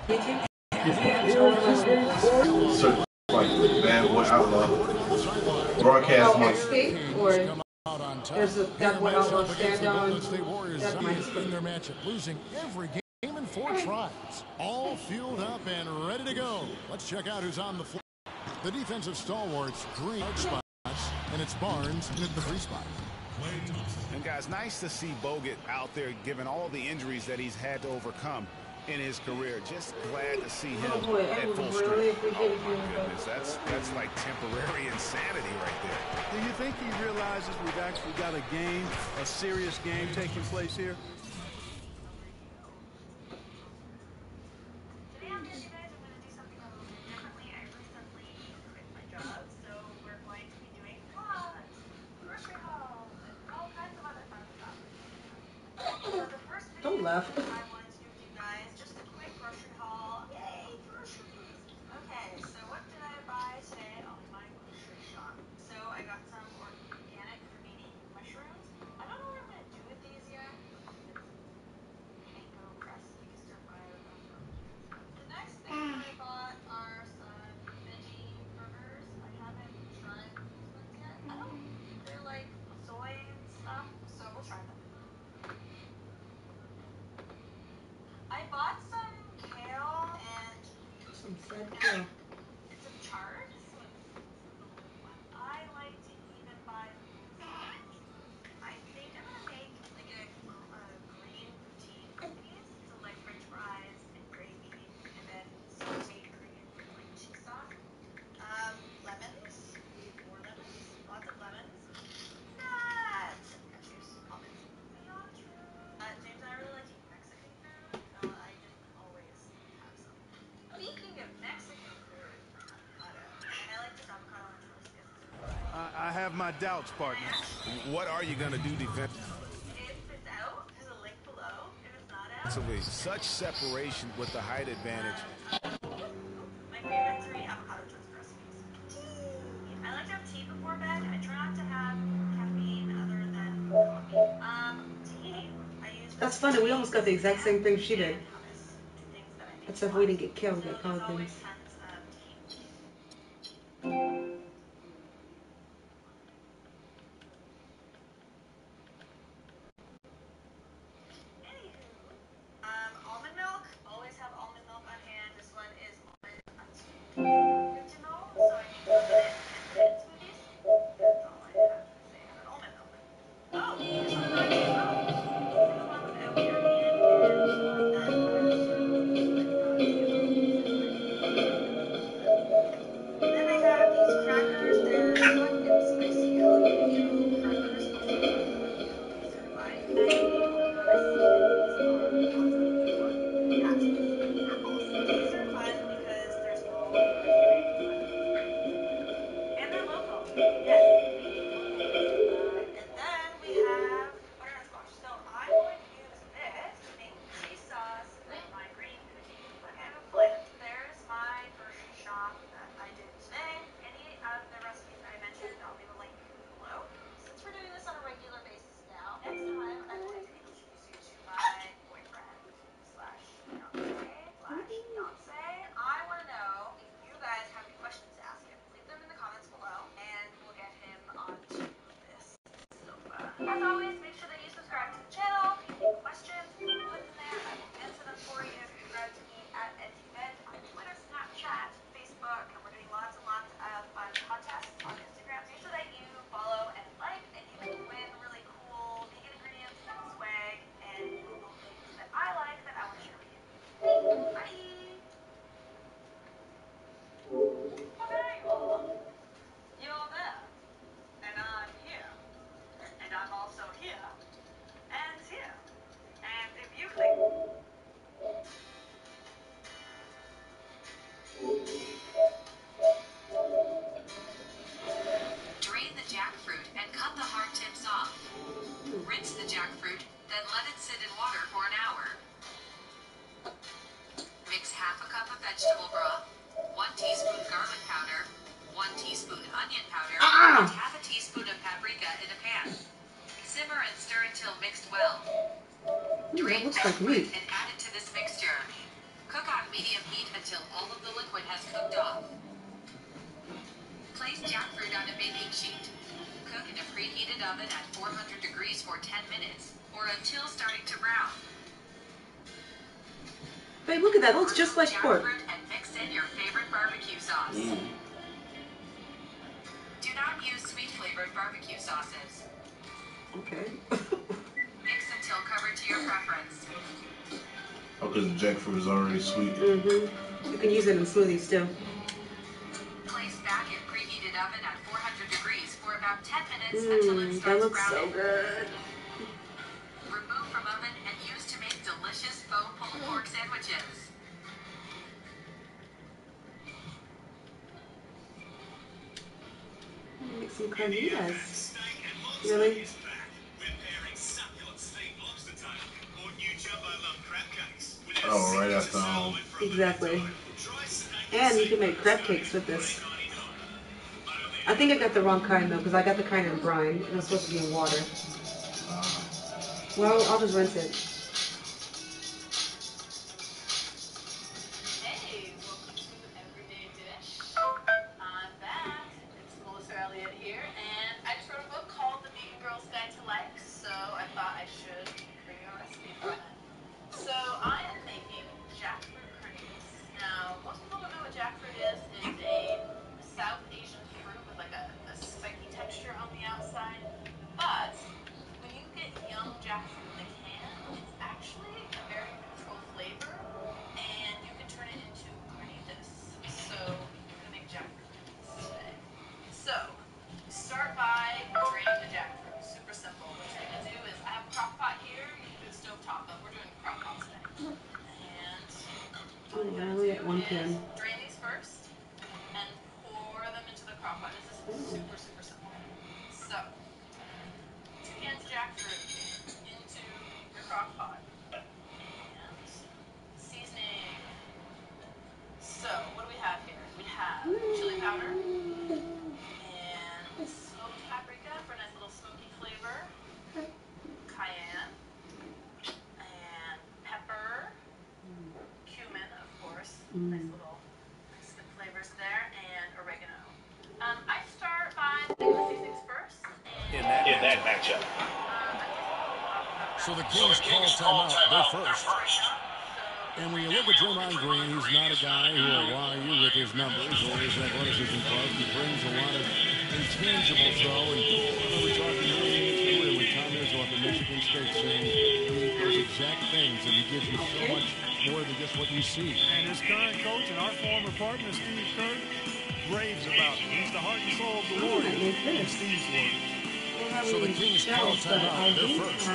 So, like Bad Boy Outlaw, broadcast XP or there's a Bad Boy Outlaw stand-on. That might in their matchup, losing every game in 4 tries. All fueled up and ready to go. Let's check out who's on the floor. The defensive stalwarts, Green spots, and it's Barnes at the 3 spot. And guys, nice to see Bogut out there given all the injuries that he's had to overcome in his career. Just glad to see him at full strength. Oh my goodness, that's like temporary insanity right there. Do you think he realizes we've actually got a game, a serious game taking place here? Don't laugh. I have my doubts, partner. What are you going to do defensively? Such separation with the height advantage. My favorite 3 avocado toast recipes. I like to have tea before bed. I try not to have caffeine other than coffee. Tea, I use. That's funny. We almost got the exact same thing she did. Except we didn't get killed by Coggins. As always, make sure that you subscribe to the channel. If you have any questions, put them there. I will answer them for you. Subscribe to me at NTVed on Twitter, Snapchat, Facebook, and we're doing lots and lots of fun contests on Instagram. Make sure that you follow and like, and you can win really cool vegan ingredients, swag, and cool things that I like that I want to share with you. Bye! Okay, you're there, and I'm here, and I'm also here. And here. And if you click... Drain the jackfruit and cut the hard tips off. Rinse the jackfruit, then let it sit in water for an hour. Mix half a cup of vegetable broth, 1 teaspoon garlic powder, 1 teaspoon onion powder, and half a teaspoon of paprika in a pan. Simmer and stir until mixed well. Drain the liquid and add it to this mixture. Cook on medium heat until all of the liquid has cooked off. Place jackfruit on a baking sheet. Cook in a preheated oven at 400 degrees for 10 minutes or until starting to brown. Babe, look at that. It looks just like pork. And mix in your favorite barbecue sauce. Do not use sweet-flavored barbecue sauces. Okay. Mix until covered to your preference. Oh, because the jackfruit is already sweet. You can use it in smoothies too. Place back in preheated oven at 400 degrees for about 10 minutes until it starts that looks browning. so good. Remove from oven and use to make delicious faux pulled pork sandwiches. Make some carnitas. Really? Oh, right after home. Exactly. And you can make crab cakes with this. I think I got the wrong kind though, because I got the kind in brine. It was supposed to be in water. Well, I'll just rinse it. Hey, welcome to Everyday Dish. I'm back. It's Melissa Elliott here, and I just wrote a book called The Vegan Girl's Guide to Life, so I thought I should bring you a recipe from it. So I am making jackfruit carnitas. Now, most people don't know what jackfruit is. It's a South Asian fruit with like a spiky texture on the outside. But when you get young jackfruit in the can, it's actually a very neutral flavor, and you can turn it into carnitas. So we're gonna make jackfruit carnitas today. So start by draining the jackfruit. Super simple. What you're gonna do is, I have a crock pot here. You can do a stove top, but we're doing a crock pot today. And all you gotta do is drain these first and pour them into the crock pot. This is super, super simple. So 2 cans of jackfruit into your crock pot. And seasoning. So what do we have here? We have chili powder and smoked paprika for a nice little smoky flavor. Cayenne and pepper. Cumin, of course. Nice little good flavors there, and oregano. I start by making the seasonings first. In that matchup. So the Kings call timeout. They're first. And when you look at Draymond Green, he's not a guy who will wow you with his numbers or his athleticism club. He brings a lot of intangibles, though. And we were talking earlier in his career with Tom Izzo at the Michigan State, saying he needs those exact things, and he gives you so much more than just what you see. And his current coach and our former partner, Steve Kerr, raves about him. He's the heart and soul of the Warriors, in Steve's words. So the Kings call timeout. They're first.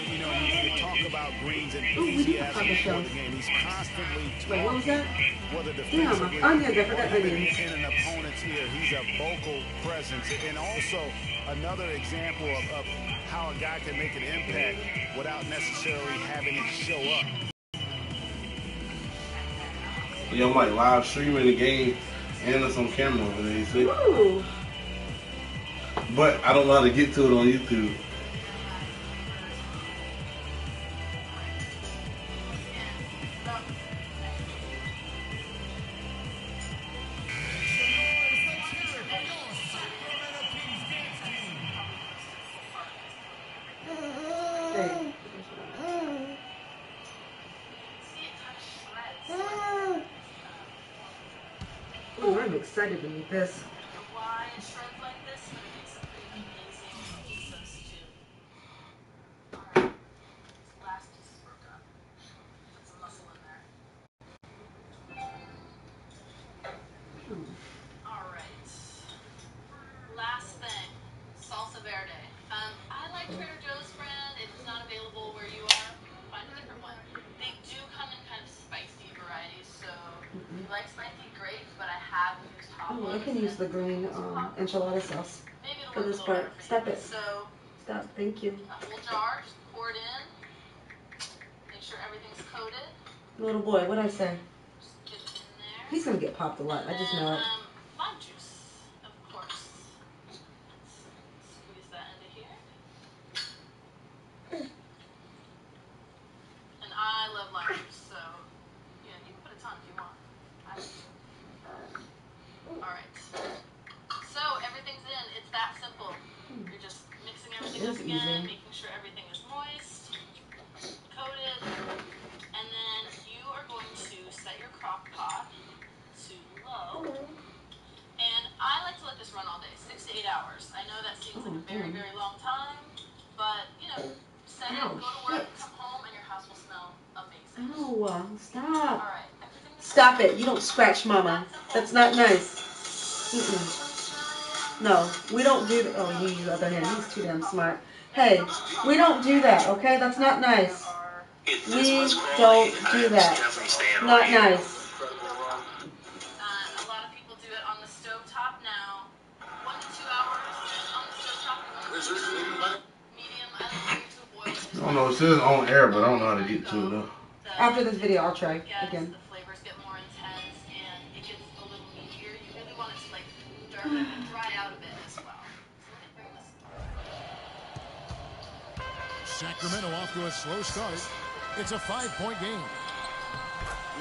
You know, you talk about Green's enthusiasm for the game. He's constantly Wait, what was that? whether Yeah, defensively onions. I or forgot even onions. in an opponent's ear. He's a vocal presence. And also another example of how a guy can make an impact without necessarily having it show up. Yeah, I'm like live streaming the game and it's on camera over there, you see? Ooh. But I don't know how to get to it on YouTube. Ooh, I'm excited to meet this. Why it shreds like this, but it makes a pretty amazing substitute. Alright, this last piece is broken up. Put some muscle in there. Alright. Last thing, salsa verde. I like Trader Joe's brand. If it's not available where you are, find a different one. They do come in kind of spicy varieties, so if you like spicy, great, but I have used hot Oh, ones. I can use the green enchilada sauce for this part. Stop it. So, Stop. Thank you. a whole jar, just pour it in. Make sure everything's coated. Little boy, what'd I say? Just get it in there. He's gonna get popped a lot. I just know it. Lime juice, of course. Let's squeeze that into here. And I love lime juice, so that simple. You're just mixing everything up again, making sure everything is moist, coated, and then you are going to set your crock pot to low. And I like to let this run all day, 6 to 8 hours. I know that seems like a very, very long time, but, you know, set it, go to work, come home, and your house will smell amazing. Oh, stop. All right. Stop it. You don't scratch Mama. That's not nice. No, we don't do that. Oh, he used the other hand. He's too damn smart. Hey, we don't do that, okay? That's not nice. We don't do that. Not nice. A lot of people do it on the stove top now. 1 to 2 hours on the stove top. Medium, I like to boil. I don't know, it says on air, but I don't know how to get to it though. After this video, I'll try again. The flavors get more intense and it gets a little meatier. You really want it to like darken and dry out a bit as well. Sacramento off to a slow start. It's a 5-point game.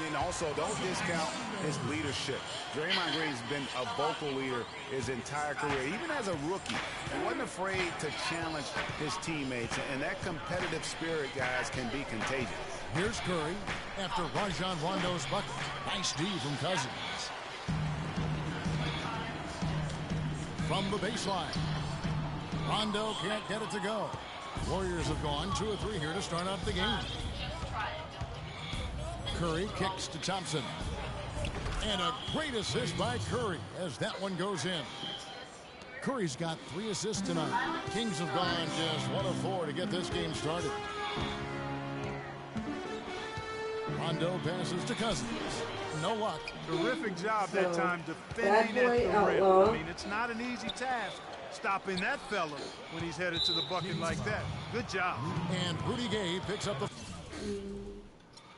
And also, don't discount his leadership. Draymond Green's been a vocal leader his entire career. Even as a rookie, he wasn't afraid to challenge his teammates. And that competitive spirit, guys, can be contagious. Here's Curry after Rajon Rondo's bucket. Nice D from Cousins. From the baseline. Rondo can't get it to go. Warriors have gone 2 or 3 here to start out the game. Curry kicks to Thompson. And a great assist by Curry as that one goes in. Curry's got 3 assists tonight. Kings have gone just 1 of 4 to get this game started. Rondo passes to Cousins. No luck. Terrific job that time defending at the rim. I mean, it's not an easy task stopping that fella when he's headed to the bucket like that. Good job. And Rudy Gay picks up the...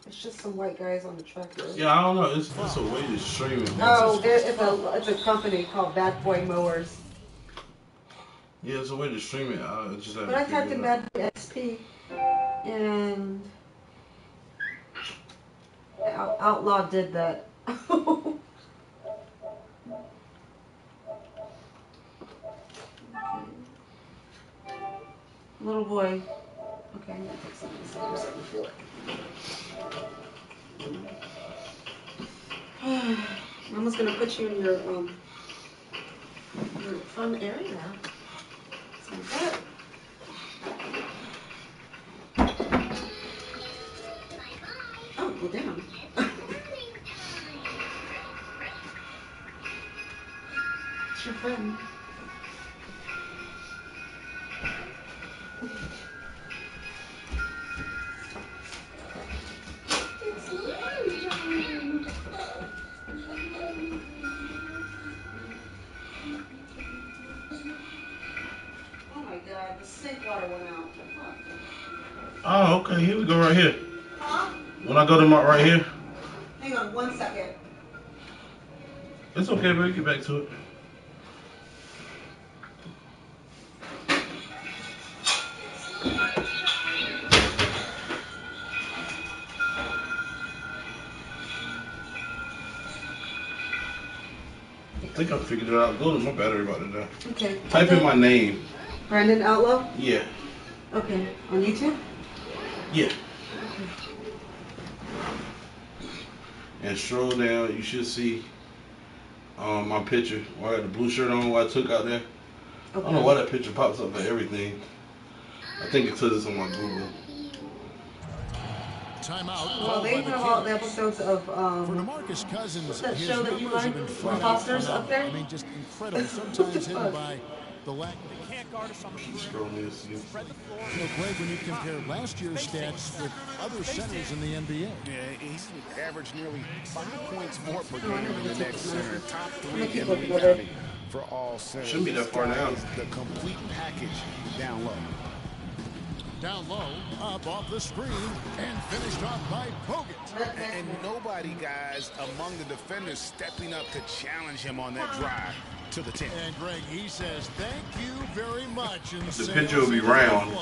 It's just some white guys on the track. Yeah, I don't know. It's a way to stream it. Oh, it's a company called Bad Boy Mowers. Yeah, it's a way to stream it. I just have but I typed in Bad Boy XP, and Outlaw did that. Little boy. Okay, I'm gonna take some of this so I can feel it. Mama's gonna put you in your fun area. Like that. Oh, go down. It's your friend. The sink water went out. Oh, okay. Here we go right here. Huh? When I go to my right here. Hang on 1 second. It's okay, baby. Get back to it. I think I figured it out. Go to my battery about to die. Okay. Type in my name. Brandon Outlaw? Yeah. Okay. On YouTube? Yeah. Okay. And scroll down. You should see my picture. Where I got the blue shirt on. What I took out there. Okay. I don't know why that picture pops up for everything. I think it's because it's on my Google. Timeout. Well, they have all the episodes of for DeMarcus Cousins, that show that you like, Imposters up there. I mean, just incredible. Sometimes hidden by the lack. They can't guard us on the perimeter. Scroll this. Spread the floor. You know, Greg, when you compare last year's stats with other centers in the NBA. Yeah, he's averaged nearly 5 points more per game than the next center. Top 3 in the county for all centers. Shouldn't be that far now. The complete package down low. Down low, up off the screen, and finished off by Bogut. And nobody, guys, among the defenders stepping up to challenge him on that drive to the 10. And Greg, he says, thank you very much. And the picture will be round.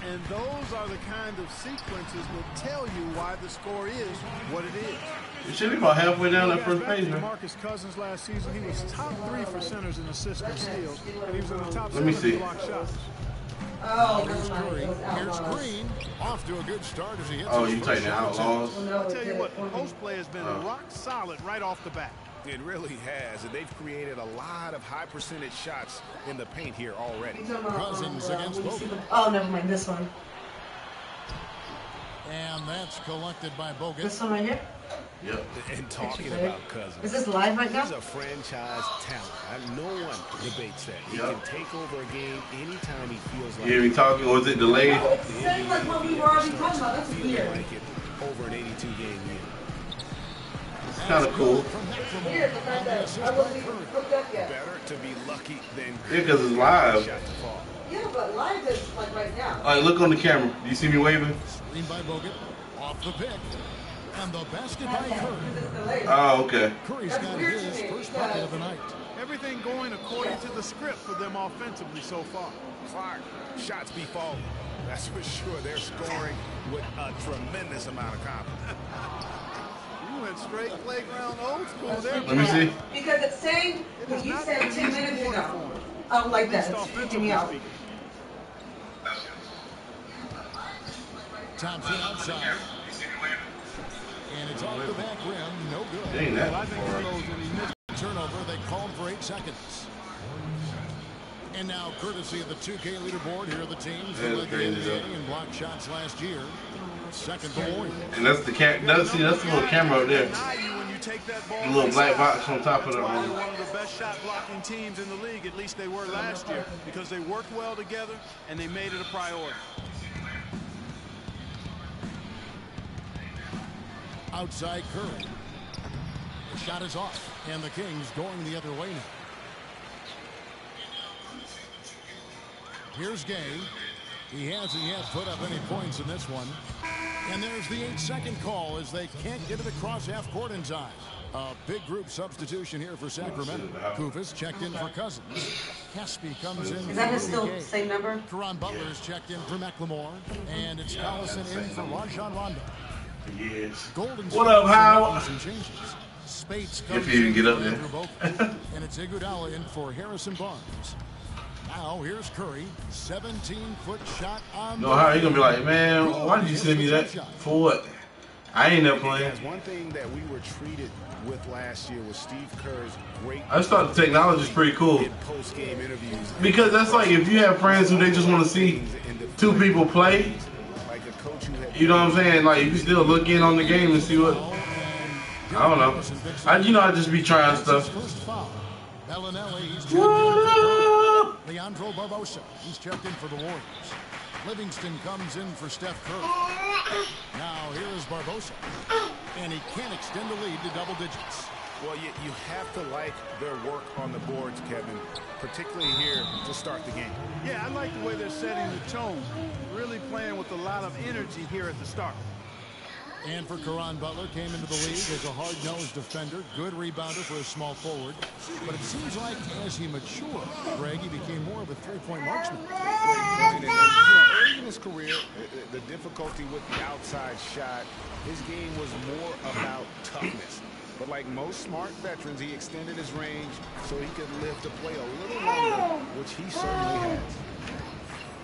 And those are the kind of sequences that tell you why the score is what it is. It should be about halfway down that first page, man. Marcus Cousins last season, he was top 3 for centers in assists and steals, and he was in the top 7 in block shots. Oh, Here's Green, off to a good start as he hits. Oh, you taking the Outlaws? I'll tell you what, the post play has been rock solid right off the bat. It really has, and they've created a lot of high percentage shots in the paint here already. Cousins against Bogut. Oh, never mind, this one. And that's collected by Bogut. This one right here? Yep. And talking about Cousins. Is this live right now? He's a franchise talent. No one debates that. He can take over a game anytime he feels like it. You hear me talking, or is it delayed? It sounds like what we were already talking about. That's weird. Like it over an 82-game year. It's kind of cool. Weird, the fact that I wasn't even hooked up yet. Better to be lucky than Yeah, because it's live. Yeah, but live is like right now. All right, look on the camera. Do you see me waving? Screen by Bogut, off the pick, and the basket by Curry. Oh, okay. Curry's got his first bucket of the night. Everything going according to the script for them offensively so far. Clark, shots be falling. That's for sure. They're scoring with a tremendous amount of confidence. You went straight playground old school there. Let me see. Because it's saying what you said 10 minutes ago. I don't like that. It's freaking me out. Thompson outside. And it's off the back rim. No good. Dang that. Well, I think those when he missed. Turnover, they called for 8 seconds. And now, courtesy of the 2K leaderboard, here are the teams that led the NBA in block shots last year. Second, the Warriors. And that's the that's the little camera up there. The little black box on top of the One of the best shot blocking teams in the league, at least they were last year, because they worked well together and they made it a priority. Outside Curry. The shot is off, and the Kings going the other way now. Here's Gay. He hasn't yet put up any points in this one. And there's the 8-second call as they can't get it across half court in time. A big group substitution here for Sacramento. Kufis checked in for Cousins. Caspi comes in. Is that his still same number? Caron Butler's checked in for McLemore. And it's Collison in for Rajon Rondo. Yes. Golden What up, Howard? Spates If you even get up there. And it's Iguodala in for Harrison Barnes. Now here's Curry, 17-foot shot on. No, how you gonna be like, man? Why did you send me that? For what? I ain't never playing. One thing that we were treated with last year was Steve Kerr's great. I just thought the technology is pretty cool. Post-game interviews. Because that's like if you have friends who they just want to see 2 people play. You know what I'm saying? Like, you still look in on the game and see what. I don't know. I just be trying stuff. Leandro Barbosa, he's checked in for the Warriors. Livingston comes in for Steph Curry. Now here is Barbosa, and he can't extend the lead to double digits. Well, you have to like their work on the boards, Kevin, particularly here to start the game. Yeah, I like the way they're setting the tone. Really playing with a lot of energy here at the start. And for Caron Butler, came into the league as a hard-nosed defender, good rebounder for a small forward. But it seems like as he matured, Greg, he became more of a three-point marksman. Early in his career, the difficulty with the outside shot, his game was more about toughness. But like most smart veterans, he extended his range so he could live to play a little longer, which he certainly has.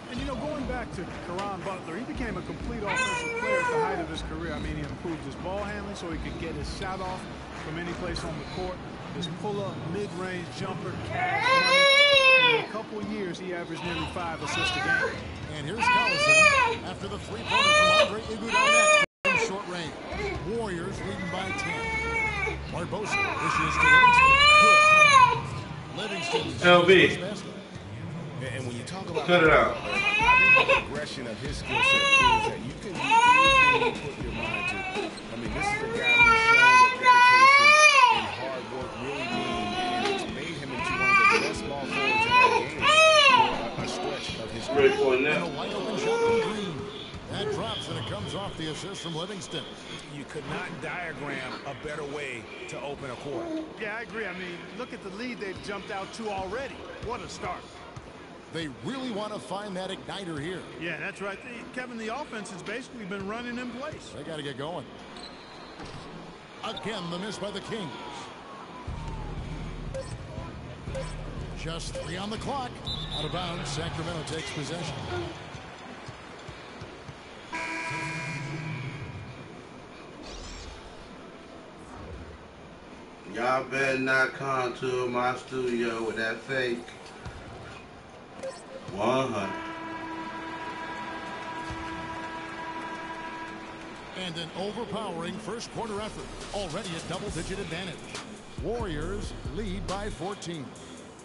And, going back to Caron Butler, he became a complete offensive player at the height of his career. I mean, he improved his ball handling so he could get his shot off from any place on the court. His pull-up, mid-range jumper, cash money. In a couple of years, he averaged nearly 5 assists a game. And here's Collison after the three-pointer from Andre Iguodala from short range. Warriors leading by 10. Barbosa issues to Livingston. Good. Livingston. LB. And when you talk about cut it out. I think the progression of his skill set proves that you can do anything you put your mind to. I mean, this is a guy who's shown what dedication and hard work really mean, and it's made him into one of the best ball forwards in our game for a stretch of his career. And a wide open shot from Green. That drops and it comes off the assist from Livingston. You could not diagram a better way to open a quarter. Yeah, I agree. I mean, look at the lead they've jumped out to already. What a start. They really want to find that igniter here. Yeah, that's right. Kevin, the offense has basically been running in place. They got to get going. Again, the miss by the Kings. Just 3 on the clock. Out of bounds. Sacramento takes possession. Y'all better not come to my studio with that fake 100. And an overpowering first quarter effort. Already a double-digit advantage. Warriors lead by 14.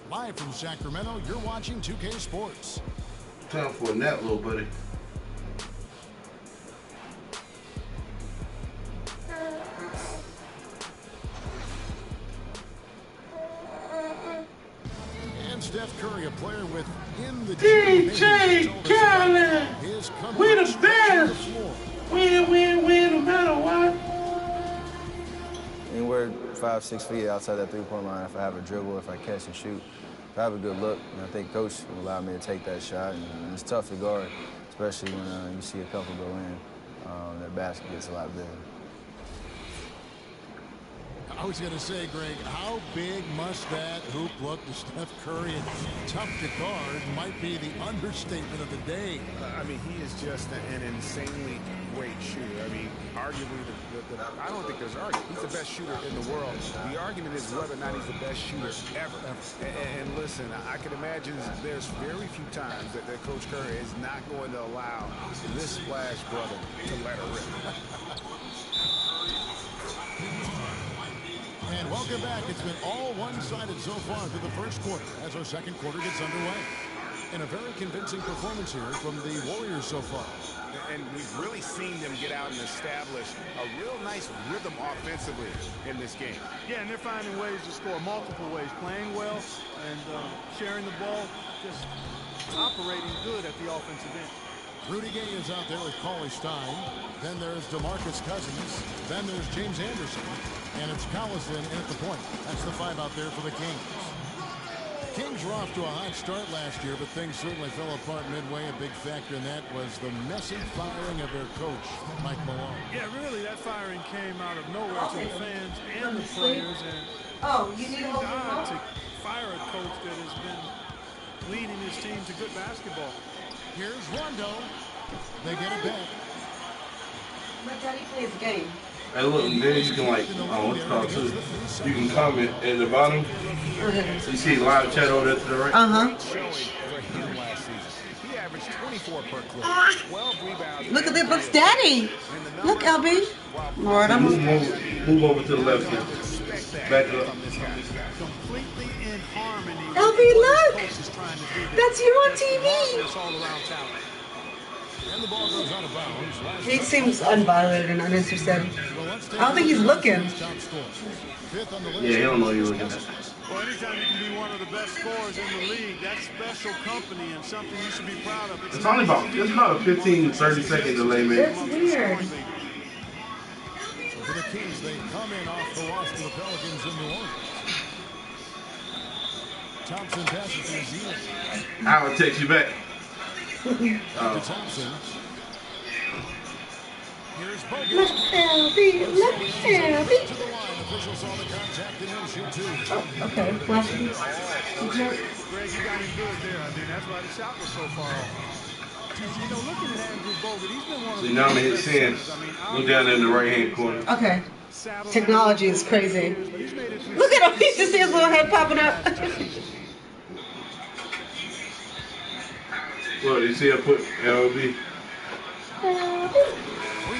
Live from Sacramento, you're watching 2K Sports. Time for a nap, little buddy. And Steph Curry, a player with in the DJ Khaled, we the best. Win, no matter what. Anywhere 5-6 feet outside that three-point line, if I have a dribble, if I catch and shoot, if I have a good look, and I think coach will allow me to take that shot. And it's tough to guard, especially when you see a couple go in. That basket gets a lot bigger. I was going to say, Greg, how big must that hoop look to Steph Curry? And tough to guard might be the understatement of the day. I mean, he is just an insanely great shooter. I mean, arguably, I don't think there's argument. He's the best shooter in the world. The argument is whether or not he's the best shooter ever. And listen, I can imagine there's very few times that Coach Curry is not going to allow this splash brother to let her rip. And welcome back. It's been all one-sided so far through the first quarter as our second quarter gets underway. And a very convincing performance here from the Warriors so far. And we've really seen them get out and establish a real nice rhythm offensively in this game. Yeah, and they're finding ways to score multiple ways, playing well and sharing the ball, just operating good at the offensive end. Rudy Gay is out there with Cauley Stein. Then there's DeMarcus Cousins. Then there's James Anderson. And it's Collison in at the point. That's the 5 out there for the Kings. Kings were off to a hot start last year, but things certainly fell apart midway. A big factor in that was the messy firing of their coach, Mike Malone. Yeah, really, that firing came out of nowhere to the fans and the players. And you need to fire a coach that has been leading his team to good basketball. Here's Rondo. They get it back. Let Daddy play his game. Hey, look, and then you can, like, what's it called, too? You can comment at the bottom. So you see live chat over there to the right? He averaged 24 per clip, 12 rebounds. Look at the books, Daddy. Look, LB. Lord, I'm move over to the left here. Back up. Completely in harmony. LB, look. That's you on TV. And the ball goes out of bounds. He seems unbothered and uninterested. I don't think he's looking. Yeah, he don't know you're looking at. Well, anytime you can be one of the best scorers in the league, that's special company and something you should be proud of. It's only about a 15, 30-second delay, man. It's weird. So for the Kings, they come in off the loss to the Pelicans in New Orleans. Thompson passes to Zealand. I will text you back. To Thompson. Here's Bogut. Look, LB. Look, LB. To the line. Officials saw the contact and he'll shoot 2. Oh, okay. Flashing. Greg, you got him good there. I mean, that's why the shot was so far off. You know, looking at Andrew Bogut, he's been one of the now I'm going to hit 10. Look down in the right-hand corner. Okay. Technology is crazy. Look at him. You just see his little head popping up. Look, you see I put LB. Free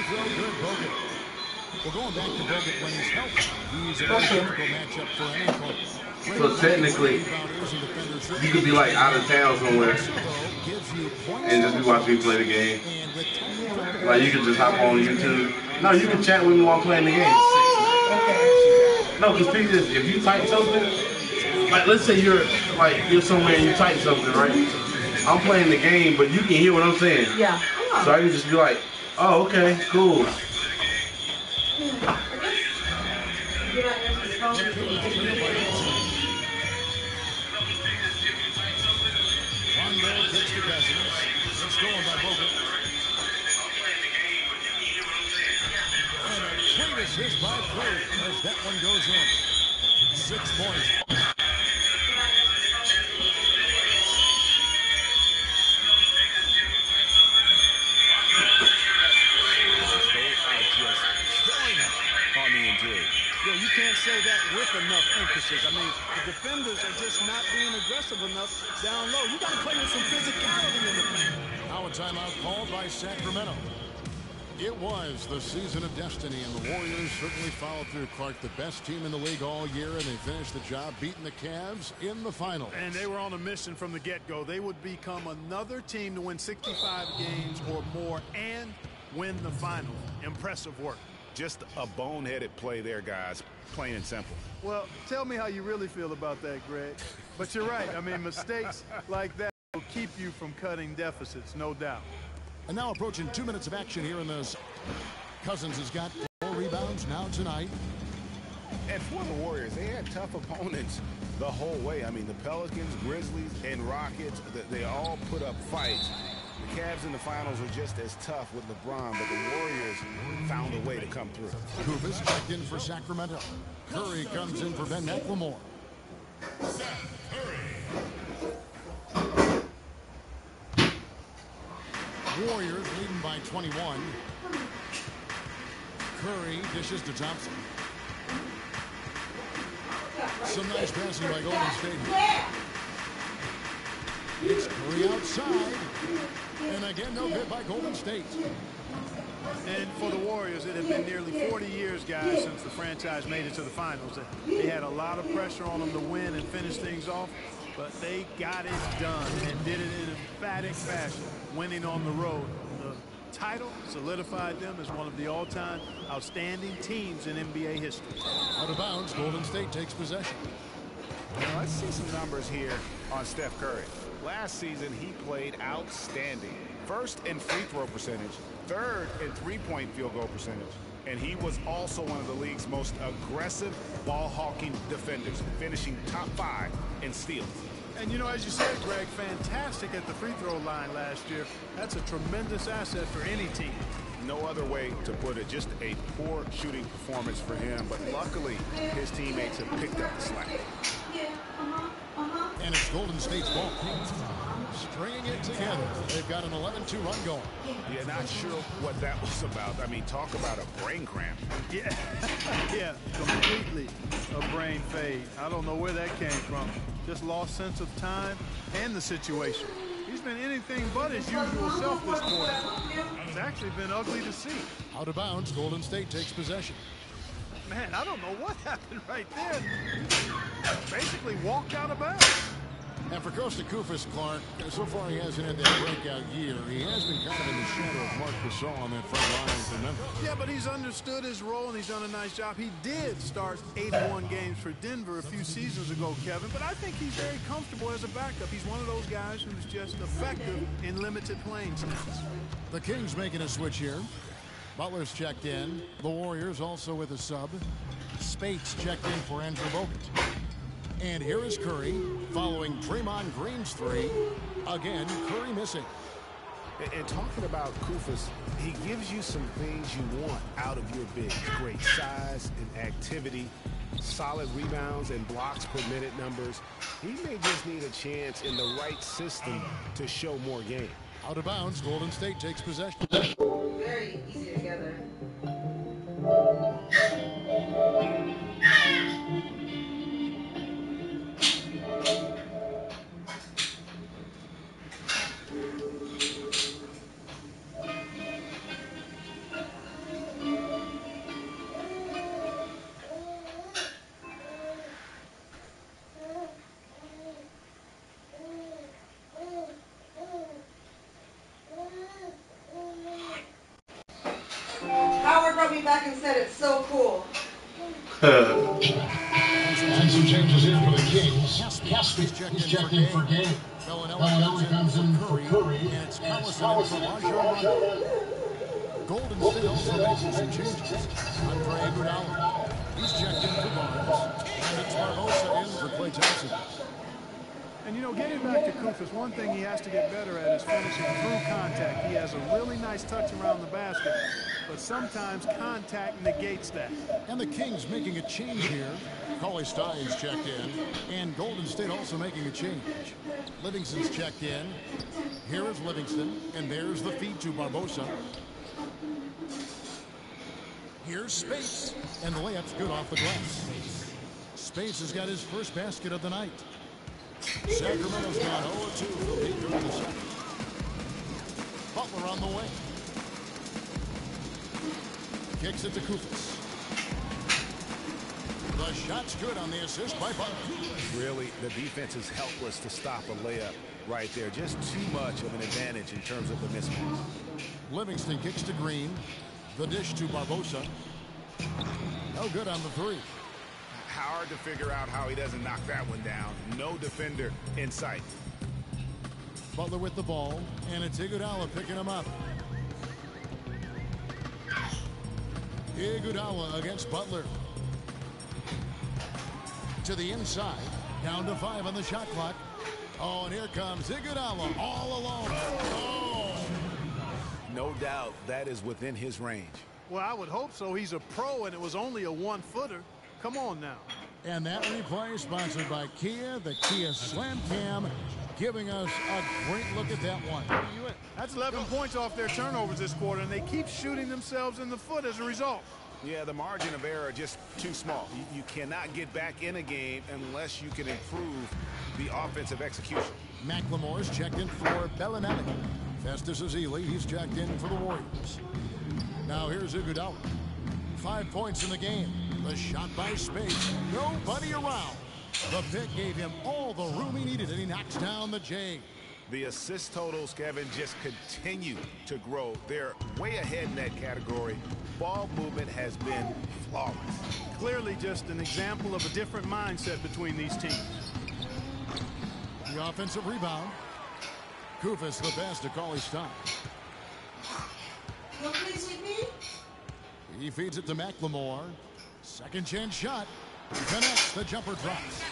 throw, good Bogut. Well, going back to Bogut when he's healthy, he's a very difficult matchup for any player. So technically, you could be like out of town somewhere and just be watching me play the game. Like you could just hop on YouTube. No, you can chat with me while playing the game. No, because if you type something, like let's say you're somewhere and you type something, right? I'm playing the game, but you can hear what I'm saying. Yeah. So I can just be like, oh, okay, cool. Rondo Cousins. It's stolen by Bogut. And a great assist by Curry as that one goes in. 6 points. On the interior. Yeah, you can't say that with enough emphasis. I mean, the defenders are just not being aggressive enough down low. You got to play with some physicality in the paint. Now a timeout called by Sacramento. It was the season of destiny, and the Warriors certainly followed through, Clark. The best team in the league all year, and they finished the job beating the Cavs in the finals. And they were on a mission from the get-go. They would become another team to win 65 games or more and win the finals. Impressive work. Just a boneheaded play there, guys. Plain and simple. Well, tell me how you really feel about that, Greg. But you're right. I mean, mistakes like that will keep you from cutting deficits, no doubt. And now approaching 2 minutes of action here in this. Cousins has got 4 rebounds now tonight. And for the Warriors, they had tough opponents the whole way. I mean, the Pelicans, Grizzlies, and Rockets, they all put up fights. The Cavs in the finals were just as tough with LeBron, but the Warriors found a way to come through. Kufis checked in for Sacramento. Curry comes in for Ben McLemore. Warriors leading by 21. Curry dishes to Thompson. Some nice passing by Golden State. It's Curry outside. And again, no good by Golden State. And for the Warriors, it had been nearly 40 years, guys, since the franchise made it to the finals. They had a lot of pressure on them to win and finish things off, but they got it done and did it in emphatic fashion, winning on the road. The title solidified them as one of the all-time outstanding teams in NBA history. Out of bounds, Golden State takes possession. Now, let's see some numbers here on Steph Curry. Last season, he played outstanding. First in free throw percentage, third in three-point field goal percentage. And he was also one of the league's most aggressive ball-hawking defenders, finishing top 5 in steals. And, you know, as you said, Greg, fantastic at the free throw line last year. That's a tremendous asset for any team. No other way to put it. Just a poor shooting performance for him. But luckily, his teammates have picked up the slack. And it's Golden State's ball. Stringing it together. They've got an 11-2 run going. Yeah, not sure what that was about. I mean, talk about a brain cramp. Yeah, yeah, completely a brain fade. I don't know where that came from. Just lost sense of time and the situation. He's been anything but his usual self this quarter. It's actually been ugly to see. Out of bounds, Golden State takes possession. Man, I don't know what happened right there. He basically walked out of bounds. And for Costa Kufis, Clark, so far he hasn't had that breakout year. He has been kind of in the shadow of Marc Gasol on that front line for Memphis. Yeah, but he's understood his role, and he's done a nice job. He did start 81 games for Denver a few seasons ago, Kevin, but I think he's very comfortable as a backup. He's one of those guys who's just effective in limited playing snaps. The Kings making a switch here. Butler's checked in. The Warriors also with a sub. Spates checked in for Andrew Bogut. And here is Curry following Draymond Green's 3. Again, Curry missing. And talking about Kufis, he gives you some things you want out of your big. Great size and activity, solid rebounds and blocks per minute numbers. He may just need a chance in the right system to show more game. Out of bounds, Golden State takes possession. Very easy together. Howard brought me back and said it's so cool. And some changes here for the Kings. He's checked in for game. Bellinelli comes in for Curry. And it's Collison in for Rajon. Golden State also making some changes. Andre Iguodala. He's checked in for Barnes. And it's Barbosa in for Klay Thompson. And, you know, getting back to Kufis, one thing he has to get better at is finishing through contact. He has a really nice touch around the basket, but sometimes contact negates that. And the Kings making a change here. Cauley Stein's checked in, and Golden State also making a change. Livingston's checked in. Here is Livingston, and there's the feed to Barbosa. Here's Spates, and the layup's good off the glass. Spates has got his first basket of the night. Sacramento's gone 0-2. They'll lead during the second. Butler on the way. Kicks it to Kufis. The shot's good on the assist by Butler. Really, the defense is helpless to stop a layup right there. Just too much of an advantage in terms of the mismatch. Livingston kicks to Green. The dish to Barbosa. No good on the three. Hard to figure out how he doesn't knock that one down. No defender in sight. Butler with the ball, and it's Iguodala picking him up. Iguodala against Butler. To the inside, down to 5 on the shot clock. Oh, and here comes Iguodala all alone. Oh! No doubt that is within his range. Well, I would hope so. He's a pro, and it was only a one-footer. Come on now. And that replay sponsored by Kia, the Kia Slam Cam, giving us a great look at that one. That's 11 points off their turnovers this quarter, and they keep shooting themselves in the foot as a result. Yeah, the margin of error just too small. You cannot get back in a game unless you can improve the offensive execution. McLemore's checked in for Bellinelli. Festus Ezeli, he's checked in for the Warriors. Now here's Iguodala. 5 points in the game. The shot by Spates. Nobody around. The pick gave him all the room he needed, and he knocks down the J. The assist totals, Kevin, just continue to grow. They're way ahead in that category. Ball movement has been flawless. Clearly just an example of a different mindset between these teams. The offensive rebound. Kufis the best to Cauley Stein. He feeds it to McLemore. Second chance shot. Connects. The jumper drops.